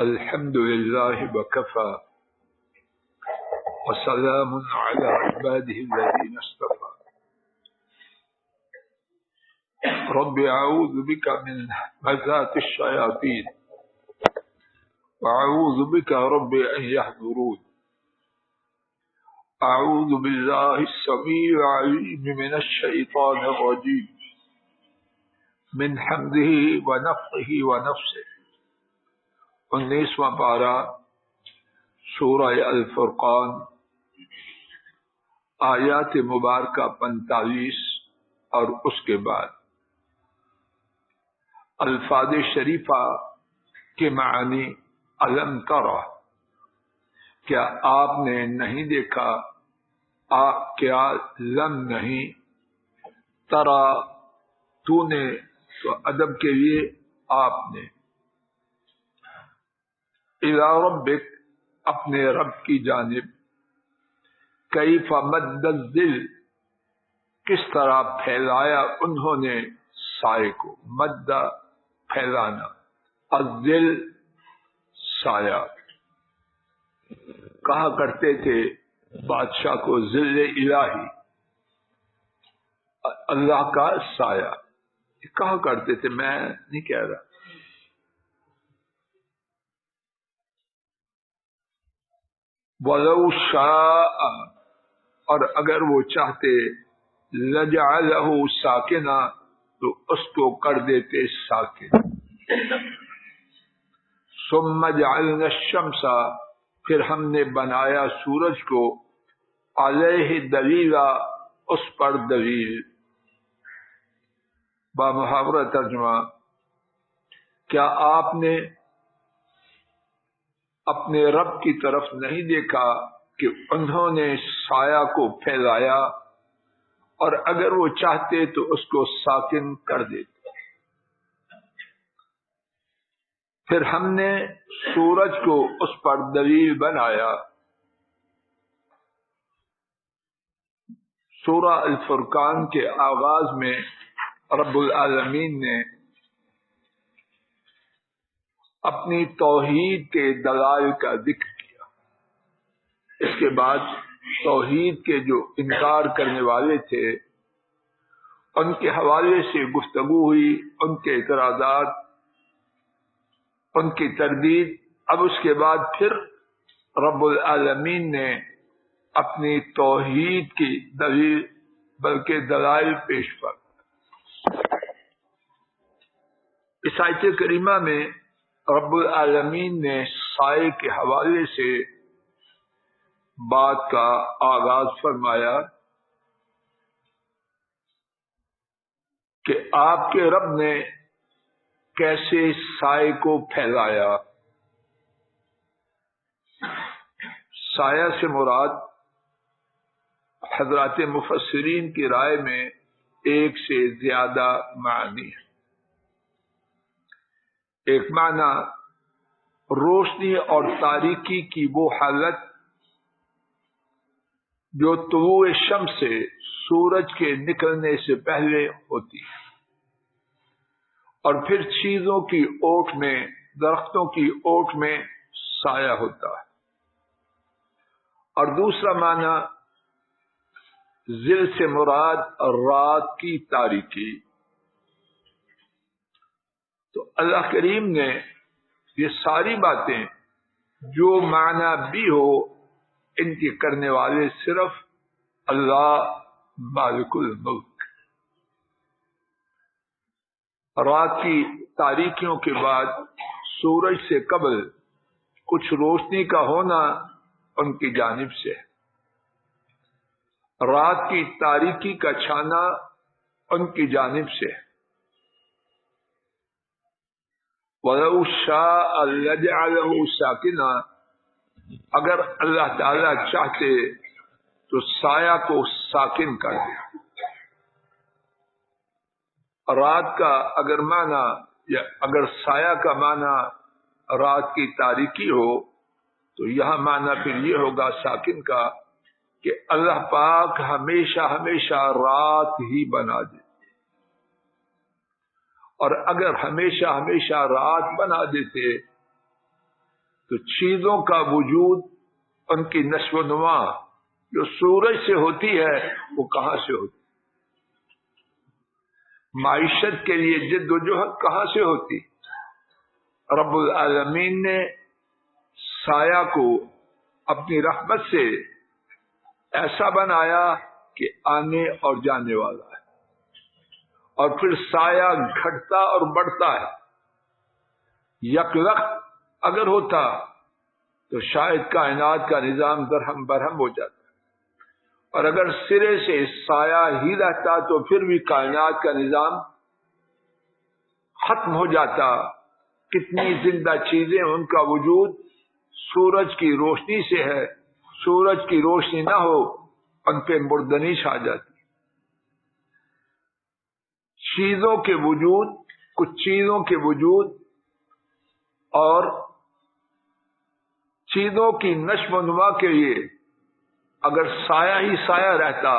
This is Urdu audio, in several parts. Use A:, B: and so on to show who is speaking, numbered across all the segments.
A: الحمد لله وكفى وسلام على عباده الذين اصطفى رب أعوذ بك من همزات الشياطين وأعوذ بك رب أن يحضرون أعوذ بالله السميع العليم من الشيطان الرجيم من حمده ونفخه ونفسه 19واں پارہ سورہ الفرقان آیات مبارکہ 45 اور اس کے بعد الفاظ شریفہ کے معنی علم ترى کیا آپ نے نہیں دیکھا، کیا لم نہیں، ترى تو نے تو ادب کے لیے آپ نے، الی ربک اپنے رب کی جانب، کیف مد الظل کس طرح پھیلایا انہوں نے سائے کو، مد پھیلانا، الظل سایہ، کہا کرتے تھے بادشاہ کو ظل الہی، اللہ کا سایہ کہا کرتے تھے، میں نہیں کہہ رہا۔ وَلَوْ شَاءَ اور اگر وہ چاہتے، لَجَعَلَهُ سَاكِنًا تو اس کو کر دیتے ساکن، ثُمَّ جَعَلْنَا الشَّمْسَ پھر ہم نے بنایا سورج کو، عَلَيْهِ دَلِيلًا اس پر دلیل، بامحاورہ ترجمہ، کیا آپ نے اپنے رب کی طرف نہیں دیکھا کہ انہوں نے سایہ کو پھیلایا اور اگر وہ چاہتے تو اس کو ساکن کر دیتے۔ پھر ہم نے سورج کو اس پر دلیل بنایا۔ سورہ الفرقان کے آغاز میں رب العالمین نے اپنی توحید کے دلائل کا ذکر کیا، اس کے بعد توحید کے جو انکار کرنے والے تھے ان کے حوالے سے گفتگو ہوئی، ان کے اعتراضات، ان کی تردید۔ اب اس کے بعد پھر رب العالمین نے اپنی توحید کی دلیل بلکہ دلائل پیش پر۔ اس آیت کریمہ میں رب العالمین نے سائے کے حوالے سے بات کا آغاز فرمایا کہ آپ کے رب نے کیسے سائے کو پھیلایا۔ سایہ سے مراد حضرات مفسرین کی رائے میں ایک سے زیادہ معنی ہے۔ ایک معنی روشنی اور تاریکی کی وہ حالت جو طلوع شمس سے سورج کے نکلنے سے پہلے ہوتی ہے اور پھر چیزوں کی اوٹ میں، درختوں کی اوٹ میں سایہ ہوتا ہے، اور دوسرا معنی ظل سے مراد رات کی تاریکی۔ تو اللہ کریم نے یہ ساری باتیں جو معنی بھی ہو ان کے کرنے والے صرف اللہ مالک الملک۔ رات کی تاریکیوں کے بعد سورج سے قبل کچھ روشنی کا ہونا ان کی جانب سے، رات کی تاریکی کا چھانا ان کی جانب سے۔ وَلَوْ شَاءَ لَجَعَلَهُ سَاكِنًا اگر اللہ تعالی چاہتے تو سایہ کو ساکن کر دے۔ رات کا اگر معنی یا اگر سایہ کا معنی رات کی تاریکی ہو تو یہاں معنی پھر یہ ہوگا ساکن کا کہ اللہ پاک ہمیشہ ہمیشہ رات ہی بنا دے، اور اگر ہمیشہ ہمیشہ رات بنا دیتے تو چیزوں کا وجود، ان کی نشو و نما جو سورج سے ہوتی ہے وہ کہاں سے ہوتی؟ معیشت کے لیے جد و جہد کہاں سے ہوتی؟ رب العالمین نے سایہ کو اپنی رحمت سے ایسا بنایا کہ آنے اور جانے والا ہے، اور پھر سایہ گھٹتا اور بڑھتا ہے۔ یک وقت اگر ہوتا تو شاید کائنات کا نظام درہم برہم ہو جاتا، اور اگر سرے سے سایہ ہی رہتا تو پھر بھی کائنات کا نظام ختم ہو جاتا۔ کتنی زندہ چیزیں ان کا وجود سورج کی روشنی سے ہے، سورج کی روشنی نہ ہو ان پہ مردنی چھا جاتی۔ چیزوں کے وجود، کچھ چیزوں کے وجود اور چیزوں کی نشو و نما کے لیے اگر سایہ ہی سایہ رہتا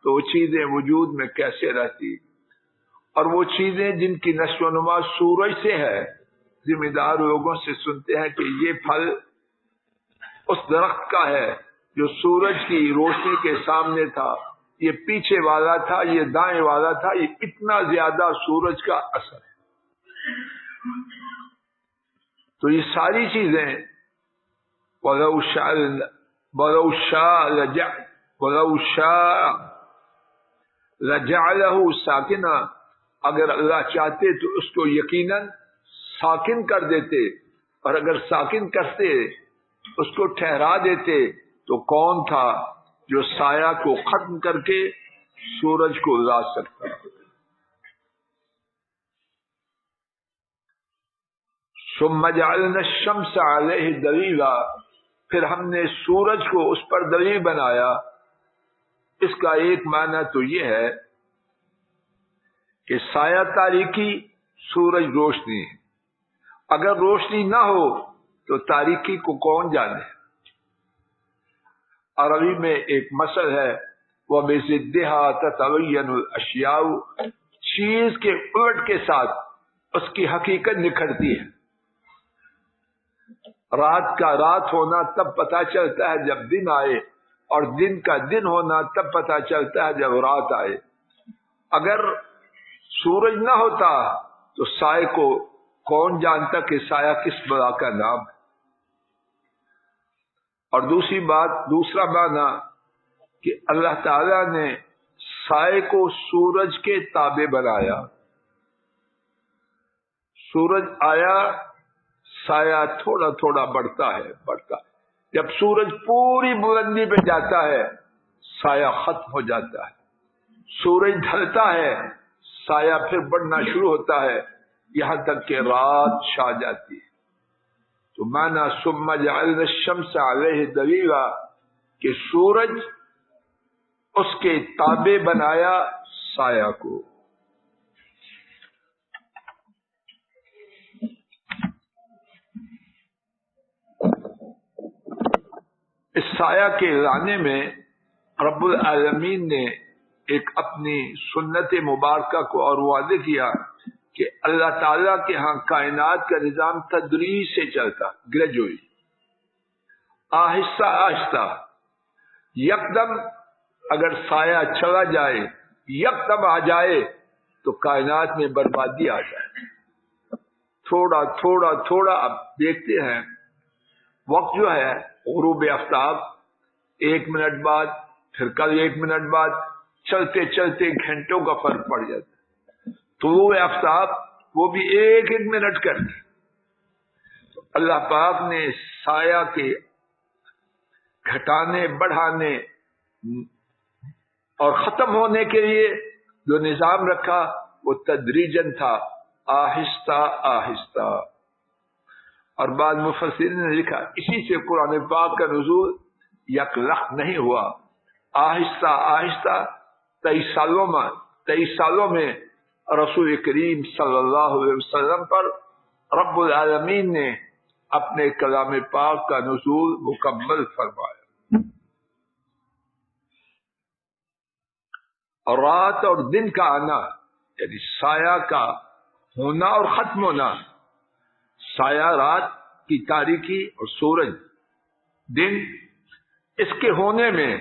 A: تو وہ چیزیں وجود میں کیسے رہتی؟ اور وہ چیزیں جن کی نشو و نما سورج سے ہے، ذمہ دار لوگوں سے سنتے ہیں کہ یہ پھل اس درخت کا ہے جو سورج کی روشنی کے سامنے تھا، یہ پیچھے والا تھا، یہ دائیں والا تھا، یہ اتنا زیادہ سورج کا اثر ہے۔ تو یہ ساری چیزیں وَلَوْ شَاءَ لَجَعَلَهُ سَاكِنًا، اگر اللہ چاہتے تو اس کو یقیناً ساکن کر دیتے، اور اگر ساکن کرتے اس کو ٹھہرا دیتے تو کون تھا جو سایہ کو ختم کر کے سورج کو لا سکتا؟ ثم جعلنا الشمس علیہ دلیلا، پھر ہم نے سورج کو اس پر دلیل بنایا۔ اس کا ایک معنی تو یہ ہے کہ سایہ تاریکی، سورج روشنی۔ اگر روشنی نہ ہو تو تاریکی کو کون جانے؟ عربی میں ایک مثل ہے، وَبِضِدِّهَا تَتَبَيَّنُ الْأَشْيَاءُ، چیز کے الٹ کے ساتھ اس کی حقیقت نکھرتی ہے۔ رات کا رات ہونا تب پتہ چلتا ہے جب دن آئے، اور دن کا دن ہونا تب پتہ چلتا ہے جب رات آئے۔ اگر سورج نہ ہوتا تو سائے کو کون جانتا کہ سایہ کس بلا کا نام ہے؟ اور دوسری بات، دوسرا معنی کہ اللہ تعالی نے سائے کو سورج کے تابع بنایا۔ سورج آیا، سایہ تھوڑا تھوڑا بڑھتا ہے، جب سورج پوری بلندی پہ جاتا ہے سایہ ختم ہو جاتا ہے۔ سورج ڈھلتا ہے، سایہ پھر بڑھنا شروع ہوتا ہے، یہاں تک کہ رات چھا جاتی ہے۔ تو معنی ثم جعلنا الشمس علیہ دلیلا کہ سورج اس کے تابع بنایا سایہ کو۔ اس سایہ کے لانے میں رب العالمین نے ایک اپنی سنت مبارکہ کو اور واضح کیا کہ اللہ تعالیٰ کے ہاں کائنات کا نظام تدریج سے چلتا، گریجولی، آہستہ آہستہ۔ یکدم اگر سایہ چلا جائے، یکدم آ جائے تو کائنات میں بربادی آ جائے۔ تھوڑا تھوڑا تھوڑا اب دیکھتے ہیں وقت جو ہے، غروب آفتاب 1 منٹ بعد، پھر کل 1 منٹ بعد، چلتے چلتے گھنٹوں کا فرق پڑ جاتا ہے۔ طلوع آفتاب وہ بھی 1 منٹ کرتی۔ تو اللہ پاک نے سایہ کے گھٹانے، بڑھانے اور ختم ہونے کے لیے جو نظام رکھا وہ تدریجن تھا، آہستہ آہستہ۔ اور بعض مفسرین نے لکھا اسی سے قرآن پاک کا نزول یک لخت نہیں ہوا، آہستہ آہستہ 23 سالوں میں رسول کریم صلی اللہ علیہ وسلم پر رب العالمین نے اپنے کلام پاک کا نزول مکمل فرمایا۔ اور رات اور دن کا آنا، یعنی سایہ کا ہونا اور ختم ہونا۔ سایہ رات کی تاریکی اور سورج دن، اس کے ہونے میں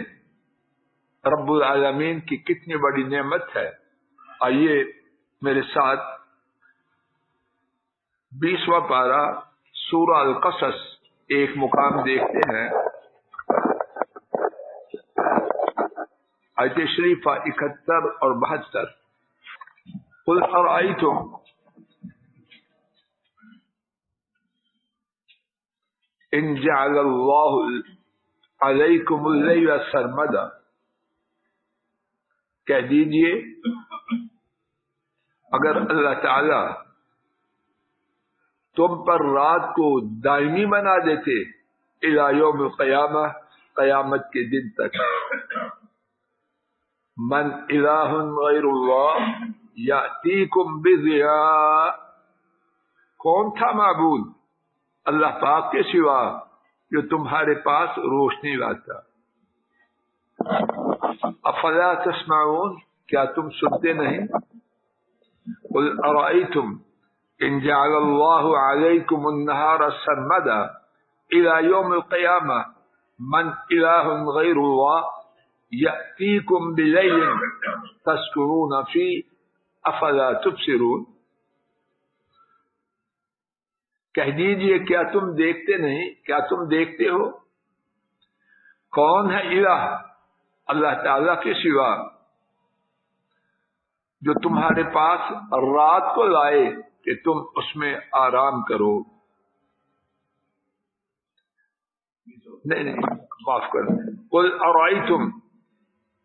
A: رب العالمین کی کتنی بڑی نعمت ہے. آئیے میرے ساتھ 20واں پارہ سورہ القصص ایک مقام دیکھتے ہیں. آیت شریفہ 71 اور 72. قل ارأیتم ان جعل اللہ علیکم اللیل سرمدا، کہہ دیجئے اگر اللہ تعالی تم پر رات کو دائمی بنا دیتے الی یوم القیامہ، قیامت کے دن تک، من الہ غیر اللہ یأتیکم بضیاء، کون تھا معبود اللہ پاک کے سوا جو تمہارے پاس روشنی لاتا. افلا تسمعون، کیا تم سنتے نہیں؟ قل ارأیتم ان جعل اللہ علیکم النہار سرمدا الى یوم القیامہ من الہ غیر اللہ یأتیکم بلیل تسکنون فیہ افلا تبصرون، کہہ دیجئے کیا تم دیکھتے نہیں، کیا تم دیکھتے ہو کون ہے الہ اللہ تعالی کے سوا جو تمہارے پاس رات کو لائے کہ تم اس میں آرام کرو. نہیں معاف کریں. قل ارأیتم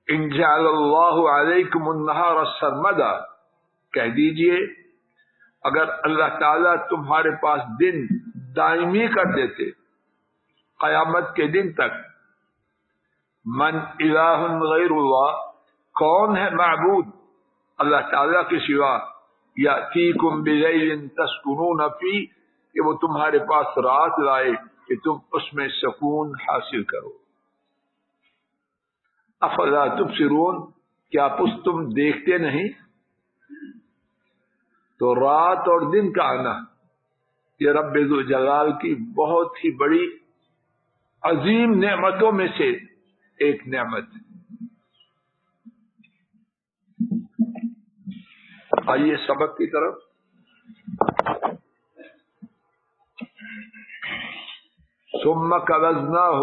A: ان جعل اللہ علیکم النہار سرمدا، کہہ دیجئے اگر اللہ تعالیٰ تمہارے پاس دن دائمی کر دیتے قیامت کے دن تک، من الہ غیر اللہ، کون ہے معبود اللہ تعالیٰ کے سوا، یأتیکم بلیل تسکنون فیہ، کہ وہ تمہارے پاس رات لائے کہ تم اس میں سکون حاصل کرو. افلا تبصرون، کیا پس تم دیکھتے نہیں؟ تو رات اور دن کا آنا یہ رب ذوالجلال کی بہت ہی بڑی عظیم نعمتوں میں سے ایک نعمت ہے. آئیے سبق کی طرف. ثم قبضناہ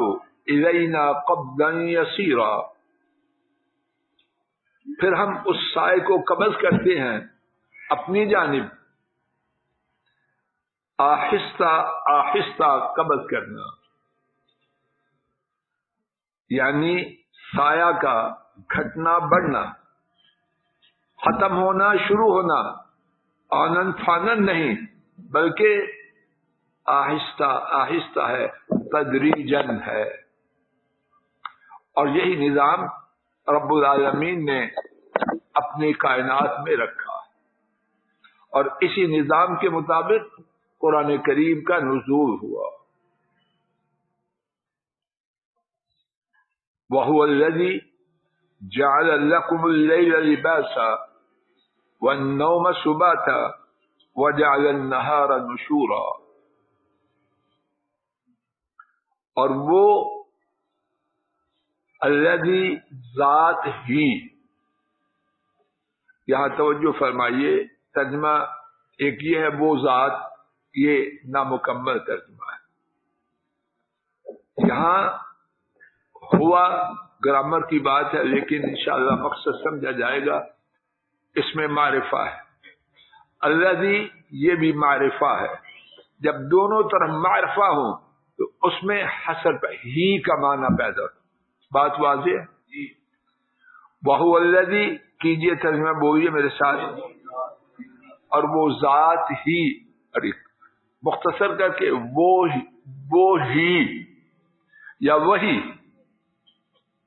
A: الینا قبضا یسیرا، پھر ہم اس سائے کو قبض کرتے ہیں اپنی جانب، آہستہ آہستہ قبض کرنا، یعنی سایہ کا گھٹنا بڑھنا، ختم ہونا شروع ہونا، آنن فانن نہیں بلکہ آہستہ آہستہ ہے، تدریجن ہے. اور یہی نظام رب العالمین نے اپنی کائنات میں رکھا، اور اسی نظام کے مطابق قرآن کریم کا نزول ہوا. وَهُوَ الَّذِي جَعَلَ لَكُمُ اللَّيْلَ لِبَاسًا وَالنَّوْمَ سُبَاتًا وَجَعَلَ النَّهَارَ نُشُورًا، اور وہ الذی ذات ہی، یہاں توجہ فرمائیے، ترجمہ ایک یہ ہے وہ ذات، یہ نامکمل ترجمہ ہے. یہاں ہوا گرامر کی بات ہے لیکن انشاءاللہ مقصد سمجھا جائے گا. اس میں معرفہ ہے، الذی یہ بھی معرفہ ہے. جب دونوں طرف معرفہ ہوں تو اس میں حصر پہ ہی کا معنی پیدا ہوتا. بات واضح ہے؟ وَهُوَ الَّذِي کیجئے ترجمہ بولیے میرے ساتھ. اور وہ ذات ہی، مختصر کر کے وہ ہی یا وہی،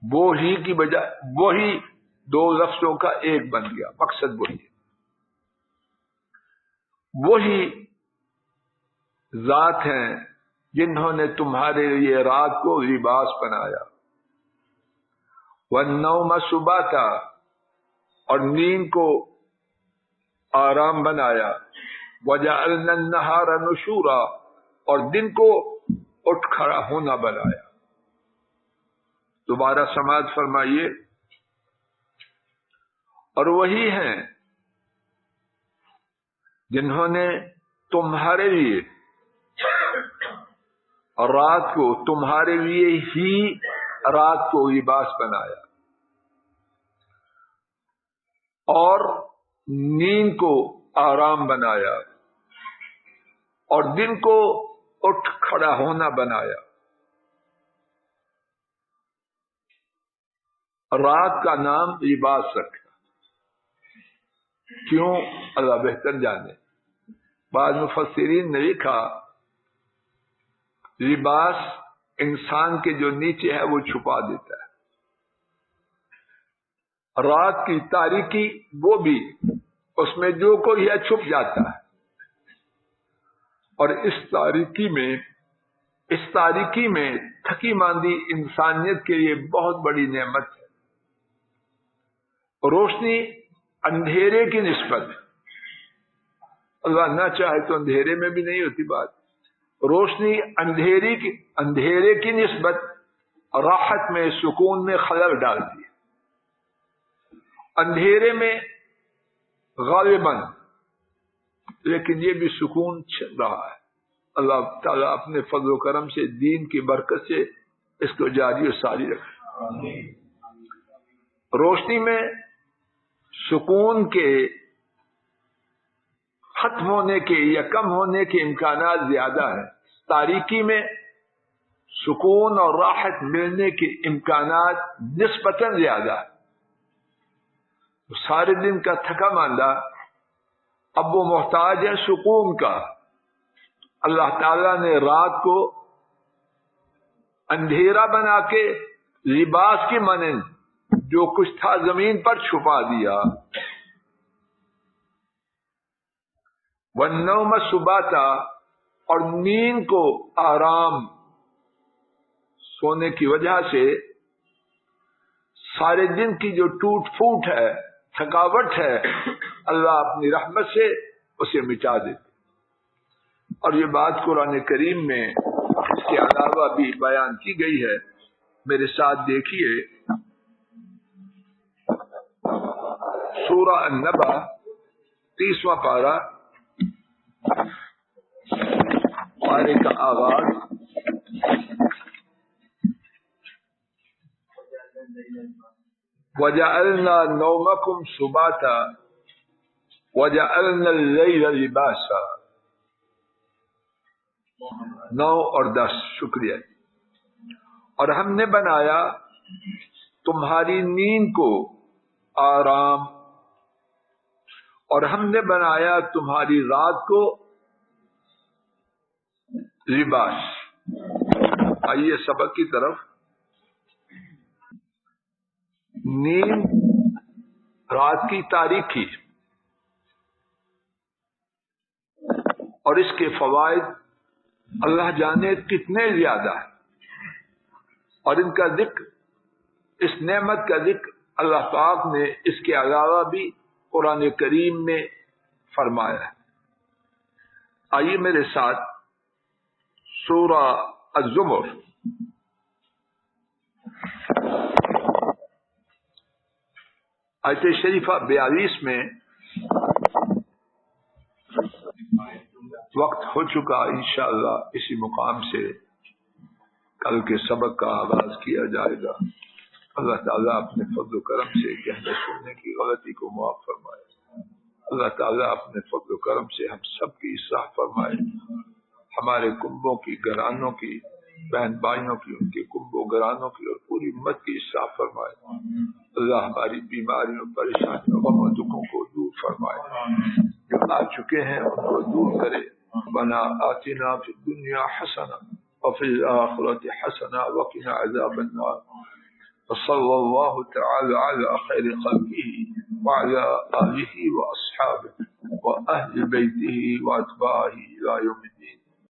A: وہ ہی کی بجائے وہی دو لفظوں کا ایک بن گیا، مقصد وہی ہے. وہی ذات ہیں جنہوں نے تمہارے لیے رات کو لباس بنایا، وَالنَّوْمَ سُبَاتًا، اور نیند کو آرام بنایا، وَجَعَلْنَا النَّهَارَ نُشُورًا، اور دن کو اٹھ کھڑا ہونا بنایا. دوبارہ سماعت فرمائیے. اور وہی ہیں جنہوں نے تمہارے لیے اور رات کو تمہارے لیے ہی رات کو لباس بنایا اور نیند کو آرام بنایا اور دن کو اٹھ کھڑا ہونا بنایا. رات کا نام لباس رکھا. کیوں؟ اللہ بہتر جانے. بعض مفسرین نے لکھا لباس انسان کے جو نیچے ہے وہ چھپا دیتا ہے. رات کی تاریکی وہ بھی اس میں جو کوئی ہے چھپ جاتا ہے. اور اس تاریکی میں تھکی ماندی انسانیت کے لیے بہت بڑی نعمت ہے. روشنی اندھیرے کی نسبت، اللہ نہ چاہے تو اندھیرے میں بھی نہیں ہوتی بات. روشنی اندھیرے کی نسبت راحت میں، سکون میں خلل ڈالتی ہے. اندھیرے میں غالباً لیکن یہ بھی سکون چل رہا ہے. اللہ تعالیٰ اپنے فضل و کرم سے، دین کی برکت سے اس کو جاری و ساری رکھے. روشنی میں سکون کے ختم ہونے کے یا کم ہونے کے امکانات زیادہ ہیں. تاریکی میں سکون اور راحت ملنے کے امکانات نسبتاً زیادہ ہیں. سارے دن کا تھکا ماندہ اب وہ محتاج ہے سکون کا. اللہ تعالیٰ نے رات کو اندھیرا بنا کے لباس کی مانند جو کچھ تھا زمین پر چھپا دیا. وَالنَّوْمَ سُبَاتًا، اور نیند کو آرام. سونے کی وجہ سے سارے دن کی جو ٹوٹ پھوٹ ہے، تھکاوٹ ہے، اللہ اپنی رحمت سے اسے مٹا دیتے. اور یہ بات قرآن کریم میں اس کے علاوہ بھی بیان کی گئی ہے. میرے ساتھ دیکھیے سورہ النبأ 30واں پارہ، پارے کا آغاز وَجَعَلْنَا نَوْمَكُمْ سُبَاتًا وَجَعَلْنَا اللَّيْلَ لِبَاسًا. 9 اور 10. شکریہ. اور ہم نے بنایا تمہاری نیند کو آرام اور ہم نے بنایا تمہاری رات کو لباس. آئیے سبق کی طرف. نیند رات کی تاریکی اور اس کے فوائد اللہ جانے کتنے زیادہ ہیں، اور ان کا ذکر، اس نعمت کا ذکر اللہ پاک نے اس کے علاوہ بھی قرآن کریم میں فرمایا ہے. آئیے میرے ساتھ سورہ الزمر آیت شریفہ 42 میں. وقت ہو چکا، انشاءاللہ اسی مقام سے کل کے سبق کا آغاز کیا جائے گا. اللہ تعالیٰ اپنے فضل و کرم سے کہنے سننے کی غلطی کو معاف فرمائے. اللہ تعالیٰ اپنے فضل و کرم سے ہم سب کی اصلاح فرمائے. ہمارے کنبوں کی، گھرانوں کی، بہن بھائیوں کی، ان کے کنبوں گھرانوں کی اور پوری امت کی اصلاح فرمائے. اللہ ہماری بیماریوں، پریشانیوں، غم و دکھوں کو دور فرمائے. جو آ چکے ہیں ان کو دور کرے. ربنا آتنا فی الدنیا حسنہ وفی الآخرۃ حسنہ وقنا عذاب النار. وصلی اللہ تعالی علی خیر خلقہ وعلی آلہ واصحابہ واہل بیتہ واتباعہ الی یوم الدین.